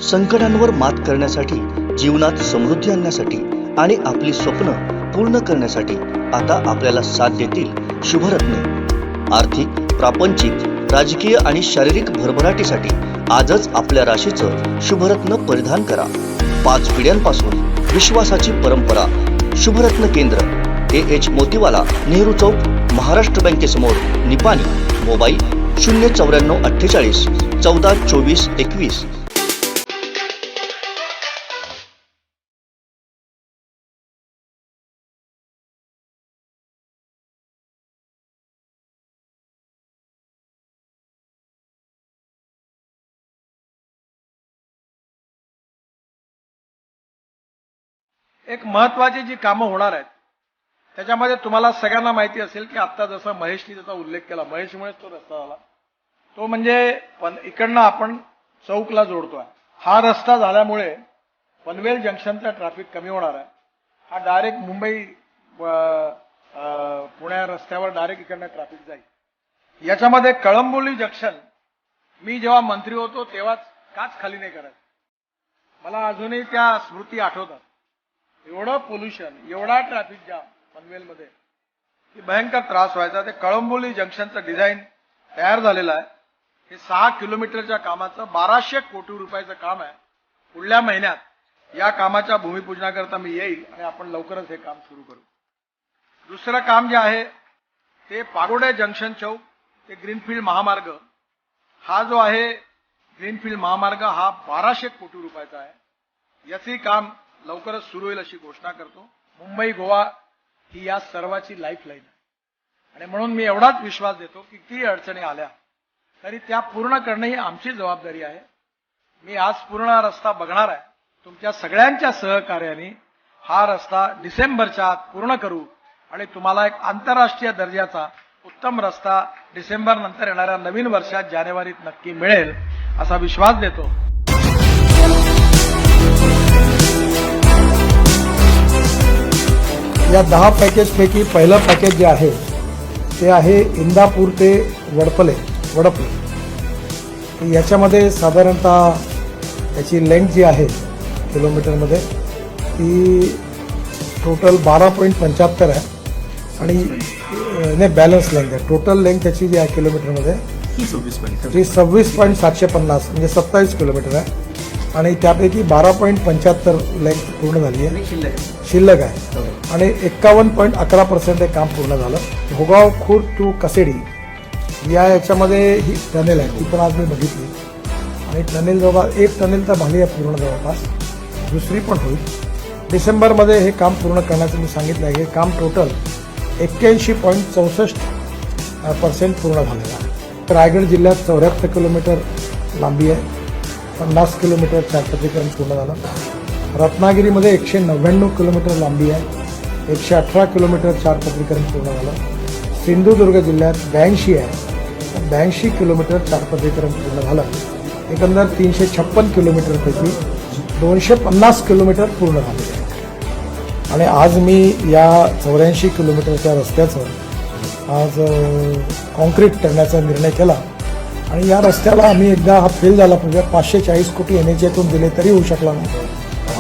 संकटांवर मात करण्यासाठी, जीवनात समृद्धी आणण्यासाठी आणि आपली स्वप्न पूर्ण करण्यासाठी आता आपल्याला साथ देतील शुभरत्न। आर्थिक, प्रापंचिक, राजकीय आणि शारीरिक भरभराटीसाठी आजच आपल्या राशीचं शुभरत्न परिधान करा। 5 पिढ्यांपासून विश्वासाची परंपरा। शुभरत्न केंद्र AH मोतीवाला, नेहरू चौक, महाराष्ट्र बँकेसमोर, निपाणी। मोबाईल 09448 14 24 21। एक महत्त्वाची जी कामं होणार आहेत त्याच्यामध्ये तुम्हाला सगळ्यांना माहिती असेल की आता जसा महेशनी त्याचा उल्लेख केला, महेशमुळेच तो रस्ता झाला, तो म्हणजे इकडनं आपण चौकला जोडतोय। हा रस्ता झाल्यामुळे पनवेल जंक्शनचा ट्रॅफिक कमी होणार आहे। हा डायरेक्ट मुंबई पुणे रस्त्यावर डायरेक्ट इकडनं ट्रॅफिक जाईल। याच्यामध्ये कळंबोली जंक्शन मी जेव्हा मंत्री होतो तेव्हाच काच खाली नाही करायचं, मला अजूनही त्या स्मृती आठवतात। एवढं पोल्युशन, एवढा ट्रॅफिक जाम पनवेलमध्ये की भयंकर त्रास व्हायचा। ते कळंबोली जंक्शनचं डिझाईन तयार झालेलं आहे। हे 6 किलोमीटरच्या कामाचं 1200 कोटी रुपयाचं काम आहे। पुढल्या महिन्यात या कामाच्या भूमिपूजनाकरता मी येईल आणि आपण लवकरच हे काम सुरू करू। दुसरं काम जे आहे ते पागोडे जंक्शन चौक ते ग्रीनफील्ड महामार्ग, हा जो आहे ग्रीनफील्ड महामार्ग हा 1200 कोटी रुपयाचा आहे। याचे काम लवकरच सुरू होईल अशी घोषणा करतो। मुंबई गोवा ही या सर्वाची लाईफलाईन आहे आणि म्हणून मी एवढाच विश्वास देतो की किती अडचणी आल्या तरी त्या पूर्ण करणे ही आमची जबाबदारी आहे। मी आज पूर्ण रस्ता बघणार आहे। तुमच्या सगळ्यांच्या सहकार्याने हा रस्ता डिसेंबरच्या आत पूर्ण करू आणि तुम्हाला एक आंतरराष्ट्रीय दर्जाचा उत्तम रस्ता डिसेंबर नंतर येणाऱ्या नवीन वर्षात जानेवारीत नक्की मिळेल असा विश्वास देतो। या 10 पॅकेजपैकी पहिलं पॅकेज जे आहे ते आहे इंदापूर ते वडपले। याच्यामध्ये साधारणतः याची लेंथ जी आहे किलोमीटरमध्ये ती टोटल 12.75 आहे आणि नाही बॅलन्स लेंथ आहे। टोटल लेंथ त्याची जी आहे किलोमीटरमध्ये ती 26.750 म्हणजे 27 किलोमीटर आहे आणि त्यापैकी 12.75 लेंथ पूर्ण झाली आहे, शिल्लक आहे आणि 51.11% हे काम पूर्ण झालं। भोगाव खुर्द टू कसेडी याच्यामध्ये ही टनेल आहे, ती पण आज मी बघितली आणि टनेल जवळपास एक टनेल तर झाली आहे पूर्ण जवळपास, दुसरी पण होईल। डिसेंबरमध्ये हे काम पूर्ण करण्याचं मी सांगितलं आहे। हे काम टोटल 81.64% पूर्ण झालेलं आहे। रायगड जिल्ह्यात 74 किलोमीटर लांबी आहे, 50 किलोमीटर चारपदरीकरण पूर्ण झालं। रत्नागिरीमध्ये 199 किलोमीटर लांबी आहे, 118 किलोमीटर चारपदरीकरण पूर्ण झालं। सिंधुदुर्ग जिल्ह्यात 82 आहे, 82 किलोमीटर चारपदरीकरण पूर्ण झालं। एकंदर 356 किलोमीटरपैकी 250 किलोमीटर पूर्ण झाले आहे आणि आज मी या 84 किलोमीटरच्या रस्त्याचं आज कॉन्क्रीट करण्याचा निर्णय केला आणि या रस्त्याला आम्ही एकदा हा फेल झाला पाहिजे 540 कोटी NHAतून दिले तरी होऊ शकला नाही।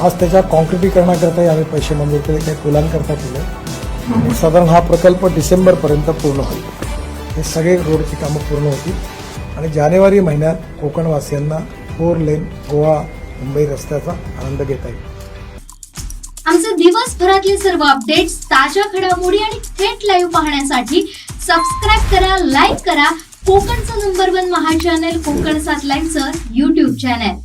आज त्याच्या कॉन्क्रिटीकरणाकरताही आम्ही पैसे मंजूर केले, काही पुलांकरता केले। साधारण हा प्रकल्प डिसेंबरपर्यंत पूर्ण होईल। हे सगळे रोडची कामं पूर्ण होतील आणि जानेवारी महिन्यात कोकणवासियांना 4 लेन गोवा मुंबई रस्त्याचा आनंद घेता येईल। आमचे दिवसभरातले सर्व अपडेट्स, ताज्या घडामोडी आणि थेट लाईव्ह पाहण्यासाठी सबस्क्राईब करा, लाईक करा कोकणचं नंबर 1 महा चॅनल कोकण 7 लाईव्हचं YouTube चॅनल।